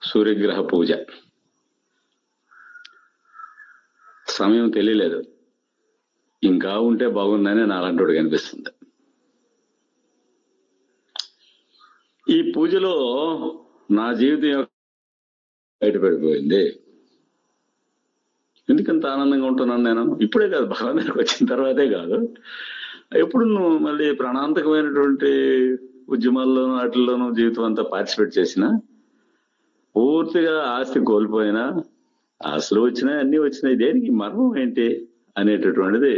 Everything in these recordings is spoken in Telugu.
సూర్యగ్రహ పూజ. సమయం తెలియలేదు, ఇంకా ఉంటే బాగుందని నాలంటోడు కనిపిస్తుంది. ఈ పూజలో నా జీవితం బయటపడిపోయింది. ఎందుకంత ఆనందంగా ఉంటున్నాను నేను? ఇప్పుడే కాదు, భగవంతుడికి వచ్చిన తర్వాతే కాదు, ఎప్పుడు నువ్వు మళ్ళీ ప్రాణాంతకమైనటువంటి ఉద్యమాల్లోనూ వాటిల్లోనూ జీవితం అంతా పార్టిసిపేట్ చేసినా, పూర్తిగా ఆస్తి కోల్పోయినా, ఆస్తులు వచ్చినాయి, అన్ని వచ్చినాయి, దేనికి మర్మం ఏంటి అనేటటువంటిది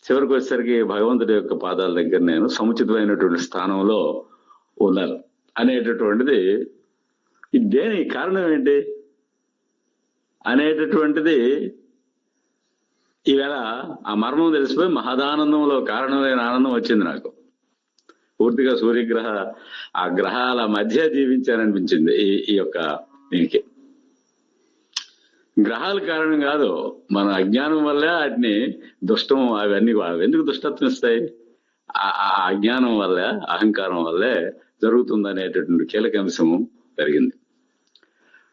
చివరికి వచ్చేసరికి భగవంతుడి యొక్క పాదాల దగ్గర నేను సముచితమైనటువంటి స్థానంలో ఉన్నాను అనేటటువంటిది, దేని కారణం ఏంటి అనేటటువంటిది ఈవేళ ఆ మర్మం తెలిసిపోయి మహదానందంలో కారణమైన ఆనందం వచ్చింది నాకు. పూర్తిగా సూర్యగ్రహ ఆ గ్రహాల మధ్య జీవించాననిపించింది ఈ యొక్క దీనికి. గ్రహాల కారణం కాదు, మన అజ్ఞానం వల్లే వాటిని దుష్టం, అవన్నీ ఎందుకు దుష్టత్వం ఇస్తాయి? ఆ అజ్ఞానం వల్లే, అహంకారం వల్లే జరుగుతుందనేటటువంటి కీలక అంశము జరిగింది.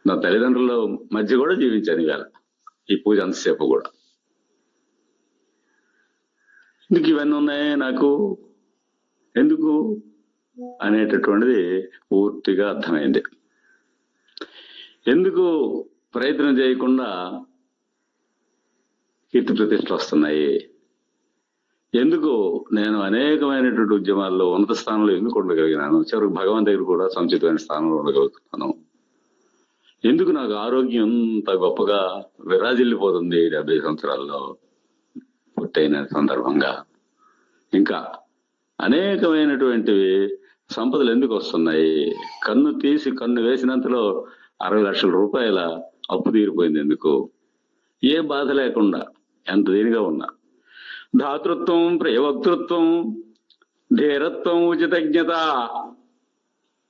నా తల్లిదండ్రుల మధ్య కూడా జీవించాను ఇవాళ ఈ పూజ అంతసేపు కూడా. ఎందుకు ఇవన్నీ ఉన్నాయి నాకు, ఎందుకు అనేటటువంటిది పూర్తిగా అర్థమైంది. ఎందుకు ప్రయత్నం చేయకుండా కీర్తి ప్రతిష్టలు వస్తున్నాయి? ఎందుకు నేను అనేకమైనటువంటి ఉద్యమాల్లో ఉన్నత స్థానంలో ఎందుకు ఉండగలిగినాను? చివరికి భగవాన్ దగ్గర కూడా సముచితమైన స్థానంలో ఉండగలుగుతున్నాను? ఎందుకు నాకు ఆరోగ్యం అంత గొప్పగా విరాజిల్లిపోతుంది 70 సంవత్సరాల్లో పూర్తయిన సందర్భంగా? ఇంకా అనేకమైనటువంటివి సంపదలు ఎందుకు వస్తున్నాయి? కన్ను తీసి కన్ను వేసినంతలో 60 లక్షల రూపాయల అప్పు తీరిపోయింది ఎందుకు? ఏ బాధ లేకుండా ఎంత దీనిగా ఉన్నా. ధాతృత్వం, ప్రియవక్తృత్వం, ధీరత్వం, ఉచితజ్ఞత,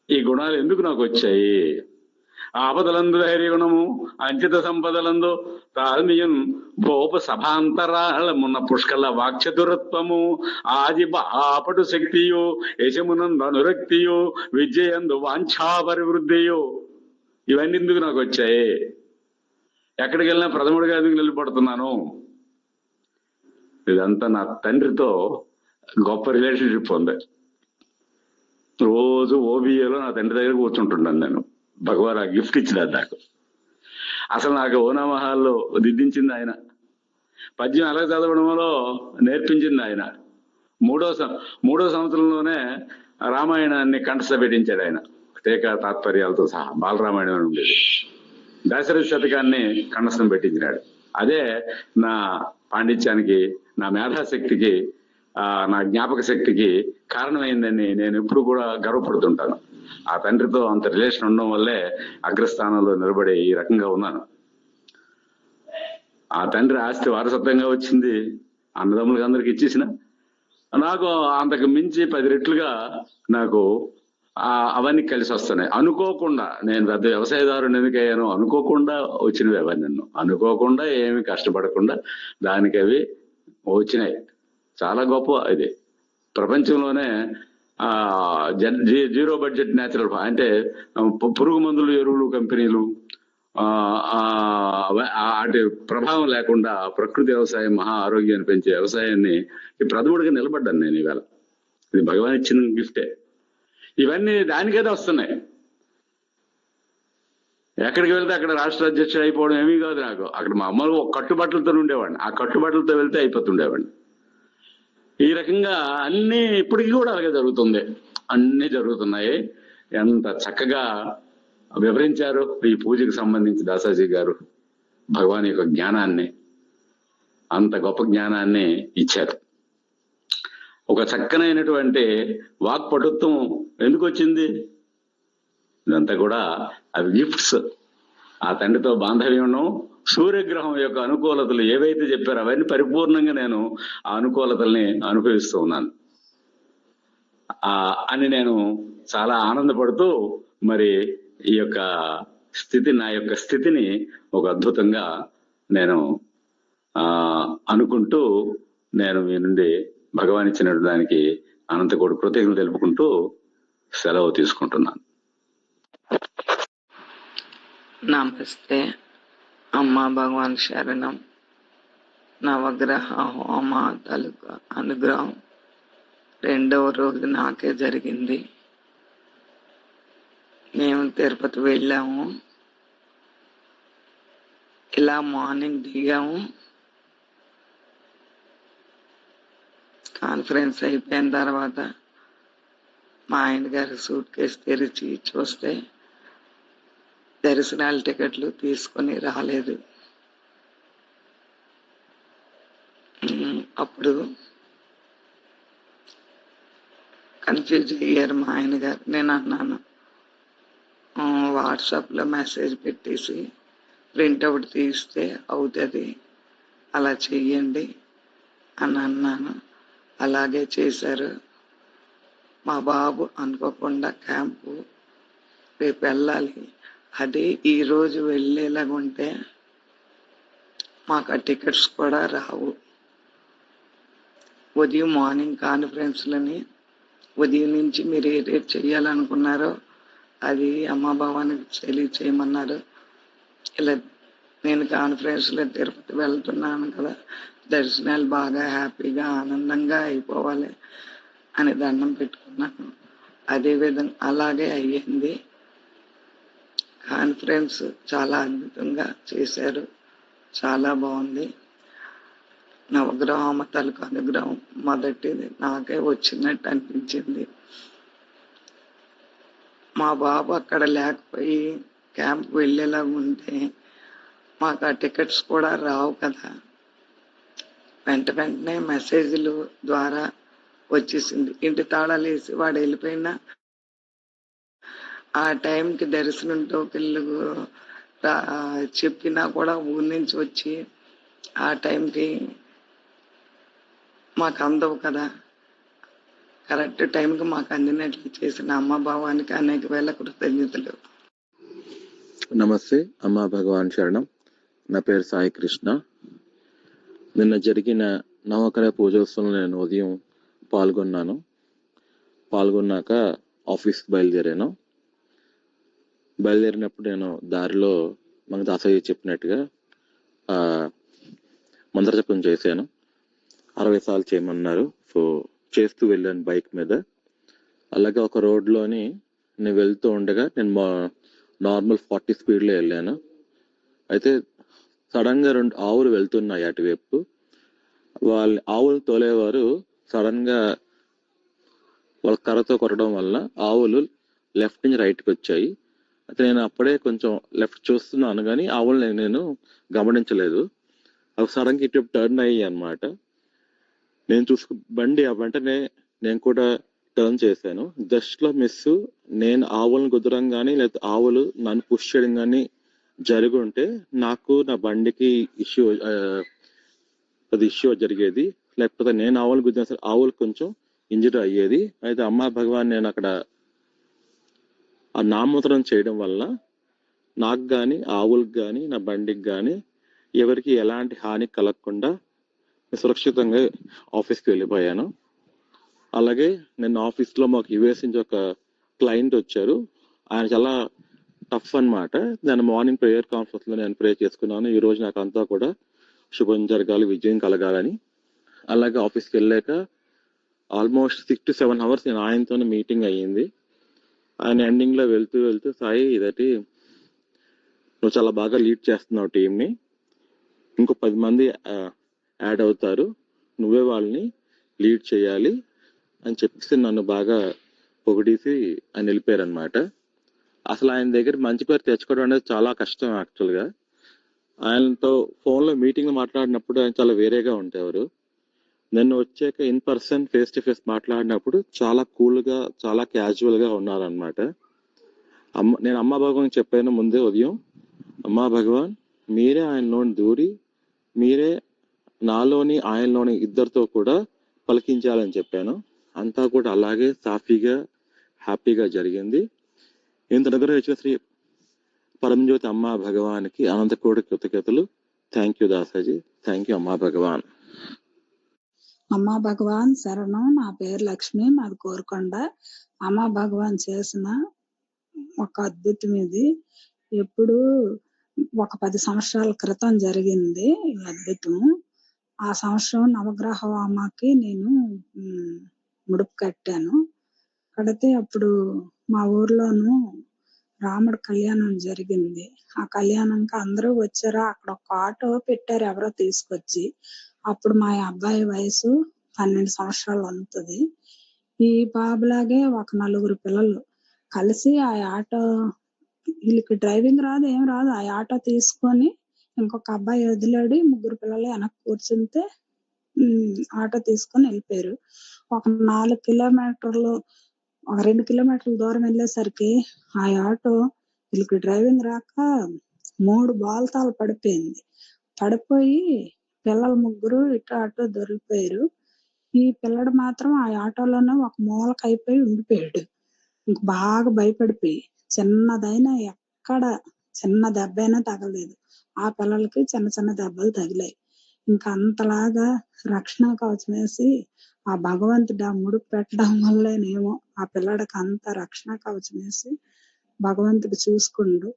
ఈ గుణాలు ఎందుకు నాకు వచ్చాయి? ఆపదలందు ధైర్యగుణము, అంచిత సంపదలందు తాల్మీయం, భోప సభాంతరాళమున్న పుష్కల వాక్చతురత్వము, ఆది ఆపటు శక్తియు, యశమునందు అనురక్తియు, విద్యయందు వాంఛాపరివృద్ధియు, ఇవన్నీ ఎందుకు నాకు వచ్చాయి? ఎక్కడికి వెళ్ళినా ప్రథముడిగా ఎందుకు నిలబడుతున్నాను? ఇదంతా నా తండ్రితో గొప్ప రిలేషన్షిప్ ఉంది. రోజు ఓబిఏలో నా తండ్రి దగ్గర కూర్చుంటున్నాను నేను. భగవాన్ ఆ గిఫ్ట్ ఇచ్చినాడు నాకు. అసలు నాకు ఓనామహాల్లో దిద్దించింది ఆయన, పద్యం ఎలా చదవడంలో నేర్పించింది ఆయన. మూడో సంవత్సరంలోనే రామాయణాన్ని కంఠస్థ పెట్టించాడు ఆయన, టీకా తాత్పర్యాలతో సహా. బాలరామాయణం అని ఉండేది, దశరథ శతకాన్ని కంఠస్థం పెట్టించినాడు. అదే నా పాండిత్యానికి, నా మేధాశక్తికి, నా జ్ఞాపక శక్తికి కారణమైందని నేను ఎప్పుడు కూడా గర్వపడుతుంటాను. ఆ తండ్రితో అంత రిలేషన్ ఉండడం వల్లే అగ్రస్థానంలో నిలబడి ఈ రకంగా ఉన్నాను. ఆ తండ్రి ఆస్తి వారసత్వంగా వచ్చింది, అన్నదమ్ములకి అందరికి ఇచ్చేసిన, నాకు అంతకు మించి 10 రెట్లుగా నాకు అవన్నీ కలిసి వస్తున్నాయి. అనుకోకుండా, నేను పెద్ద వ్యవసాయదారుని ఎందుకయ్యాను అనుకోకుండా వచ్చినవి అవన్నీ. నన్ను అనుకోకుండా, ఏమి కష్టపడకుండా దానికి అవి వచ్చినాయి. చాలా గొప్ప ఇది. ప్రపంచంలోనే జీరో బడ్జెట్ న్యాచురల్, అంటే పురుగు మందులు, ఎరువులు కంపెనీలు వాటి ప్రభావం లేకుండా ప్రకృతి వ్యవసాయం, మహా ఆరోగ్యాన్ని పెంచే వ్యవసాయాన్ని ప్రథముడిగా నిలబడ్డాను నేను ఈవేళ. ఇది భగవాన్ ఇచ్చిన గిఫ్టే. ఇవన్నీ దానికైతే వస్తున్నాయి. ఎక్కడికి వెళ్తే అక్కడ రాష్ట్ర అధ్యక్షుడు అయిపోవడం ఏమీ కాదు నాకు. అక్కడ మా అమ్మలు కట్టుబట్టలతో ఉండేవాడిని, ఆ కట్టుబట్టలతో వెళ్తే అయిపోతుండేవాడిని. ఈ రకంగా అన్ని ఇప్పటికీ కూడా అలాగే జరుగుతుంది, అన్ని జరుగుతున్నాయి. ఎంత చక్కగా వివరించారు ఈ పూజకు సంబంధించి దాసాజీ గారు. భగవాన్ యొక్క జ్ఞానాన్ని, అంత గొప్ప జ్ఞానాన్ని ఇచ్చారు. ఒక చక్కనైనటువంటి వాక్పటుత్వం ఎందుకు వచ్చింది? ఇదంతా కూడా అవి గిఫ్ట్స్. ఆ తండ్రితో బాంధవ్యం, సూర్యగ్రహం యొక్క అనుకూలతలు ఏవైతే చెప్పారో అవన్నీ పరిపూర్ణంగా నేను ఆ అనుకూలతల్ని అనుభవిస్తూ ఉన్నాను అని నేను చాలా ఆనందపడుతూ, మరి ఈ యొక్క స్థితి, నా యొక్క స్థితిని ఒక అద్భుతంగా నేను అనుకుంటూ, నేను మీ నుండి భగవాన్ ఇచ్చిన దానికి అనంతకోటి కృతజ్ఞతలు తెలుపుకుంటూ సెలవు తీసుకుంటున్నాను. నమస్తే. అమ్మా భగవాన్ శరణం. నవగ్రహ హోమ తాలూకా అనుగ్రహం 2వ రోజు నాకే జరిగింది. మేము తిరుపతి వెళ్ళాము. ఇలా మార్నింగ్ దిగాము. కాన్ఫరెన్స్ అయిపోయిన తర్వాత మా ఆయన గారి సూట్ కేసు తెరిచి చూస్తే దర్శనాల టికెట్లు తీసుకొని రాలేదు. అప్పుడు కన్ఫ్యూజ్ అయ్యారు మా ఆయన గారు. నేను అన్నాను, వాట్సాప్లో మెసేజ్ పెట్టేసి ప్రింట్అవుట్ తీస్తే అవుతుంది, అలా చెయ్యండి అని అన్నాను. అలాగే చేశారు. మా బాబు అనుకోకుండా క్యాంపు రేపు వెళ్ళాలి, అది ఈరోజు వెళ్ళేలాగా ఉంటే మాకు ఆ టికెట్స్ కూడా రావు. ఉదయం మార్నింగ్ కాన్ఫరెన్స్లని ఉదయం నుంచి మీరు ఏదైతే చేయాలనుకున్నారో అది అమ్మా భవానికి తెలియచేయమన్నారు. ఇలా నేను కాన్ఫరెన్స్లో తిరుపతి వెళ్తున్నాను కదా, దర్శనాలు బాగా హ్యాపీగా ఆనందంగా అయిపోవాలి అని దండం పెట్టుకున్నాను. అదేవిధంగా అలాగే అయ్యింది. కాన్ఫరెన్స్ చాలా అద్భుతంగా చేశారు, చాలా బాగుంది. నవగ్రహ తాలూకు అనుగ్రహం మొదటిది నాకే వచ్చినట్టు అనిపించింది. మా బాబు అక్కడ లేకపోయి క్యాంప్ వెళ్ళేలా ఉంటే మాకు ఆ టికెట్స్ కూడా రావు కదా. వెంటనే మెసేజ్లు ద్వారా వచ్చేసింది. ఇంటి తాళాలు వేసి వాడు వెళ్ళిపోయినా ఆ టైంకి దర్శనం టోకెన్లు చెప్పినా కూడా ఊరి నుంచి వచ్చి ఆ టైంకి మాకు అందవు కదా. కరెక్ట్ టైంకి మాకు అందినట్లు చేసిన అమ్మ భావానికి అనేక వేల కృతజ్ఞతలు. నమస్తే. అమ్మా భగవాన్ శరణం. నా పేరు సాయి కృష్ణ. నిన్న జరిగిన నవగ్రహ పూజోత్సవంలో నేను ఉదయం పాల్గొన్నాక ఆఫీస్కి బయలుదేరినప్పుడు నేను దారిలో మనకు దాసయ్య చెప్పినట్టుగా మంత్రజపం చేశాను. 60 సార్లు చేయమన్నారు. సో చేస్తూ వెళ్ళాను బైక్ మీద. అలాగే ఒక రోడ్లోని నేను వెళ్తూ ఉండగా నేను నార్మల్ 40 స్పీడ్లో వెళ్ళాను. అయితే సడన్ గా 2 ఆవులు వెళ్తున్నాయి అటువైపు. ఆవులు తోలేవారు సడన్ గా వాళ్ళ కర్రతో కొట్టడం వల్ల ఆవులు లెఫ్ట్ నుంచి రైట్కి వచ్చాయి. అయితే నేను అప్పుడే కొంచెం లెఫ్ట్ చూస్తున్నాను కానీ ఆవులు నేను గమనించలేదు. అవి సడన్ గా ఇటు టర్న్ అయ్యాయి అన్నమాట. నేను బండి వెంటనే నేను కూడా టర్న్ చేశాను. జస్ట్ లో మిస్ నేను ఆవులను గుద్దడం కానీ లేదా ఆవులు నన్ను పుష్ చేయడం కానీ జరిగి ఉంటే నాకు నా బండికి ఇష్యూ జరిగేది. లేకపోతే నేను ఆవులు గుద్దిన సరే ఆవులు కొంచెం ఇంజరీ అయ్యేది. అయితే అమ్మా భగవాన్ నేను అక్కడ ఆ నామూత్రం చేయడం వల్ల నాకు కానీ ఆవులకు కానీ నా బండికి కానీ ఎవరికి ఎలాంటి హాని కలగకుండా సురక్షితంగా ఆఫీస్కి వెళ్ళిపోయాను. అలాగే నిన్న ఆఫీస్లో మాకు యుఎస్ నుంచి ఒక క్లయింట్ వచ్చారు. ఆయన చాలా టఫ్ అన్నమాట. నేను మార్నింగ్ ప్రేయర్ కాన్ఫరెన్స్ లో నేను ప్రే చేసుకున్నాను. ఈ రోజు నాకు అంతా కూడా శుభం జరగాలి, విజయం కలగాలని. అలాగే ఆఫీస్కి వెళ్ళాక ఆల్మోస్ట్ 6 to 7 అవర్స్ నేను ఆయనతోనే మీటింగ్ అయ్యింది. ఆయన ఎండింగ్ లో వెళ్తూ సాయి ఇదటి నువ్వు చాలా బాగా లీడ్ చేస్తున్నావు టీంని, ఇంకో 10 మంది యాడ్ అవుతారు, నువ్వే వాళ్ళని లీడ్ చేయాలి అని చెప్పేసి నన్ను బాగా పొగిడేసి ఆయన వెళ్ళిపోయారు అనమాట. అసలు ఆయన దగ్గర మంచి పేరు తెచ్చుకోవడం అనేది చాలా కష్టం. యాక్చువల్గా ఆయనతో ఫోన్లో మీటింగ్ మాట్లాడినప్పుడు ఆయన చాలా వేరేగా ఉండేవారు. నిన్న వచ్చాక in person face to face మాట్లాడినప్పుడు చాలా కూల్గా చాలా క్యాజువల్గా ఉన్నారనమాట. నేను అమ్మా భగవాన్ చెప్పాను ముందే ఉదయం, అమ్మా భగవాన్ మీరే ఆయనలోని దూరి మీరే నాలోని ఆయనలోని ఇద్దరితో కూడా పలికించాలని చెప్పాను. అంతా కూడా అలాగే సాఫీగా హ్యాపీగా జరిగింది. ఇంత దగ్గర వచ్చిన శ్రీ పరంజ్యోతి అమ్మా భగవానికి అనంత కోటి కృతజ్ఞతలు. థ్యాంక్ యూ దాసాజీ, థ్యాంక్ యూ అమ్మా భగవాన్. అమ్మా భగవాన్ శరణం. నా పేరు లక్ష్మి, మాది కోరుకొండ. అమ్మా భగవాన్ చేసిన ఒక అద్భుతం ఇది. ఎప్పుడు ఒక 10 సంవత్సరాల క్రితం జరిగింది ఈ అద్భుతం. ఆ సంవత్సరం నవగ్రహ హోమాకి నేను ముడుపు కట్టాను. కడితే అప్పుడు మా ఊర్లోను రాముడి కళ్యాణం జరిగింది. ఆ కళ్యాణంకి అందరూ వచ్చారు. అక్కడ ఒక ఆటో పెట్టారు ఎవరో తీసుకొచ్చి. అప్పుడు మా అబ్బాయి వయసు 12 సంవత్సరాలు ఉంటది. ఈ బాబులాగే ఒక 4 పిల్లలు కలిసి ఆ ఆటో, వీళ్ళకి డ్రైవింగ్ రాదు ఏం రాదు, ఆ ఆటో తీసుకొని ఇంకొక అబ్బాయి వదిలాడి 3 పిల్లలు వెనక్కి కూర్చుంటే ఆటో తీసుకొని వెళ్ళిపోయారు. ఒక 4 కిలోమీటర్లు, ఒక 2 కిలోమీటర్ల దూరం వెళ్ళేసరికి ఆ ఆటో వీళ్ళకి డ్రైవింగ్ రాక 3 బోల్తాలు పడిపోయింది. పడిపోయి పిల్లలు 3 ఇటు అటు దొరికిపోయారు. ఈ పిల్లడు మాత్రం ఆ ఆటోలోనే ఒక మూలకి అయిపోయి ఉండిపోయాడు. ఇంక బాగా భయపడిపోయి చిన్నదైనా ఎక్కడ చిన్న దెబ్బైనా తగలేదు. ఆ పిల్లలకి చిన్న చిన్న దెబ్బలు తగిలాయి. ఇంకా అంతలాగా రక్షణ కవచం వేసి ఆ భగవంతుడు ఆ ముడుపు పెట్టడం వల్లేనేమో ఆ పిల్లడికి అంత రక్షణ కవచం వేసి భగవంతుడు చూసుకుండు.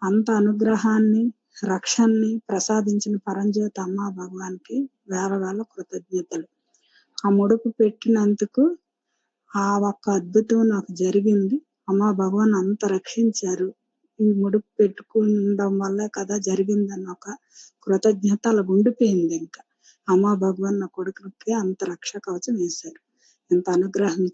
అంత అనుగ్రహాన్ని, రక్షణని ప్రసాదించిన పరంజ్యోతి అమ్మా భగవాన్కి వేల వేల కృతజ్ఞతలు. ఆ ముడుపు పెట్టినందుకు ఆ ఒక్క అద్భుతం నాకు జరిగింది. అమ్మా భగవాన్ అంత రక్షించారు. ఈ ముడుపు పెట్టుకుండం వల్లే కదా జరిగిందని ఒక కృతజ్ఞత అలా ఉండిపోయింది. ఇంకా అమ్మా భగవాన్ నా కొడుకుకి అంత రక్ష కవచం వేశారు. ఎంత అనుగ్రహం